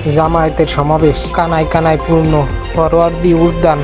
জামায়াতের সমাবেশ কানায় কানায় পূর্ণ। সরোয়ার্দী উদ্যান,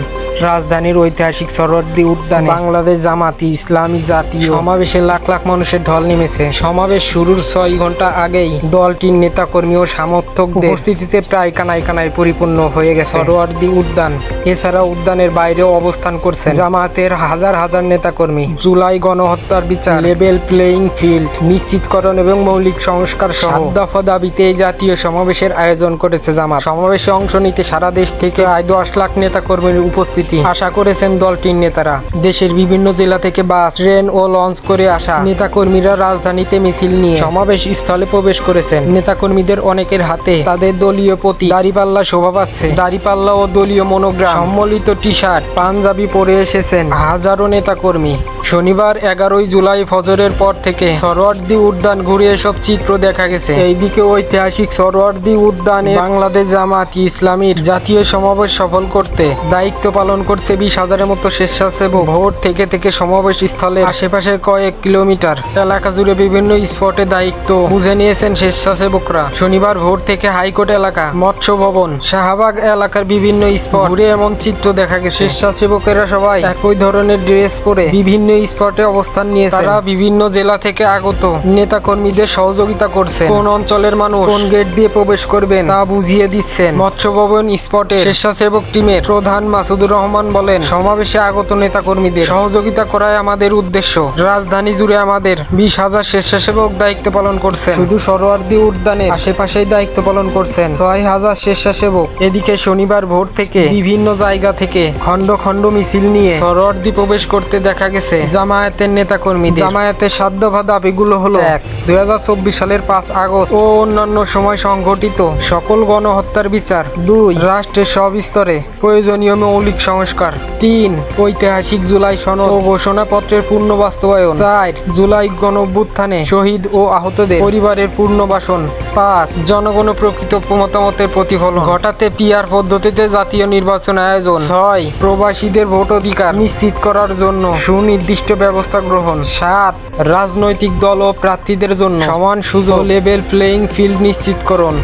রাজধানীর ঐতিহাসিক সরোয়ার্দী উদ্যানে বাংলাদেশ জামাতি ইসলামী জাতীয় সমাবেশে লাখ লাখ মানুষের ঢল নেমেছে। সমাবেশ শুরুর 6 ঘন্টা আগেই দলটির নেতাকর্মী ও সমর্থকদের উপস্থিতিতে প্রায় কানায় কানায় পরিপূর্ণ হয়ে গেছে সরোয়ার্দী উদ্যান। এছাড়া উদ্যানের বাইরেও অবস্থান করছেন জামায়াতের হাজার হাজার নেতাকর্মী। জুলাই গণহত্যার বিচার, লেভেল প্লেইং ফিল্ড নিশ্চিতকরণ এবং মৌলিক সংস্কার সহ 7 দফা দাবিতে এই জাতীয় সমাবেশের আয়োজন করেছে জামাত। সমাবেশে অংশ নিতে সারা দেশ থেকে প্রায় 10 লাখ নেতাকর্মীর উপস্থিতি আশা করেছেন দলটির নেতারা। দেশের বিভিন্ন জেলা থেকে বাস, ট্রেন ও লঞ্চ করে আসা নেতাকর্মীরা রাজধানীতে মিছিল নিয়ে সমাবেশ স্থলে প্রবেশ করেছেন। নেতাকর্মীদের অনেকের হাতে তাদের দলীয় প্রতীক, দাড়িপাল্লা শোভা পাচ্ছে। দাড়িপাল্লা ও দলীয় মনোগ্রাম সম্বলিত টি-শার্ট, পাঞ্জাবি পরে এসেছেন হাজারো নেতাকর্মী। শনিবার 11 জুলাই ফজরের পর থেকে সরোয়ার্দী উদ্যান ঘুরে এসব চিত্র দেখা গেছে। এইদিকে ঐতিহাসিক সরোয়ার্দী উদ্যানে বাংলাদেশ জামাত ইসলামীর জাতীয় সমাবেশ সফল করতে দায়িত্ব পালন করছে 20,000-এর মতো স্বেচ্ছাসেবক। ভোর থেকে সমাবেশ স্থলে আশেপাশের কয়েক কিলোমিটার এলাকা জুড়ে বিভিন্ন স্পটে দায়িত্ব বুঝে নিয়েছেন স্বেচ্ছাসেবকরা। শনিবার ভোর থেকে হাইকোর্ট এলাকা, মৎস্য ভবন, শাহবাগ এলাকার বিভিন্ন স্পট ঘুরে এমন চিত্র দেখা গেছে। স্বেচ্ছাসেবকেরা সবাই একই ধরনের ড্রেস পরে বিভিন্ন স্পটে অবস্থান নিয়েছে। তারা বিভিন্ন জেলা থেকে আগত নেতাকর্মীদের সহযোগিতা করছে। কোন অঞ্চলের মানুষ কোন গেট দিয়ে প্রবেশ করবেন তা বুঝিয়ে দিচ্ছেন। মৎস্য ভবন স্পটে স্বেচ্ছাসেবক টিমের প্রধান মাসুদুর রহমান বলেন, সমাবেশে আগত নেতাকর্মীদের সহযোগিতা করাই আমাদের উদ্দেশ্য। রাজধানী জুড়ে আমাদের 20,000 স্বেচ্ছাসেবক দায়িত্ব পালন করছেন। শুধু সরোয়ার্দী উদ্যানের আশেপাশেই দায়িত্ব পালন করছেন 6,000 স্বেচ্ছাসেবক। এদিকে শনিবার ভোর থেকে বিভিন্ন জায়গা থেকে খন্ড খন্ড মিছিল নিয়ে সরোয়ার্দী প্রবেশ করতে দেখা গেছে জামায়াতের নেতাকর্মী। জামায়াতের 7 দফা দাবিগুলো হলো: 1. 2024 সালের 5 আগস্ট ও অন্যান্য সময় সংঘটিত সকল গণহত্যার বিচার। 2. রাষ্ট্রের সব স্তরে প্রয়োজনীয় মৌলিক সংস্কার। 3. ঐতিহাসিক জুলাই সনদ ও ঘোষণাপত্রের পূর্ণ বাস্তবায়ন। 4. জুলাই গণঅভ্যুত্থানে শহীদ ও আহতদের পরিবারের পুনর্বাসন। 5. জনগণ প্রকৃত মতামতের প্রতিফলন ঘটাতে পিআর পদ্ধতিতে জাতীয় নির্বাচন আয়োজন। 6. প্রবাসীদের ভোট অধিকার নিশ্চিত করার জন্য সুনির্দিষ্ট ব্যবস্থা গ্রহণ। 7. রাজনৈতিক দল ও প্রার্থীদের জন্য সমান সুযোগ, লেভেল প্লেইং ফিল্ড নিশ্চিতকরণ।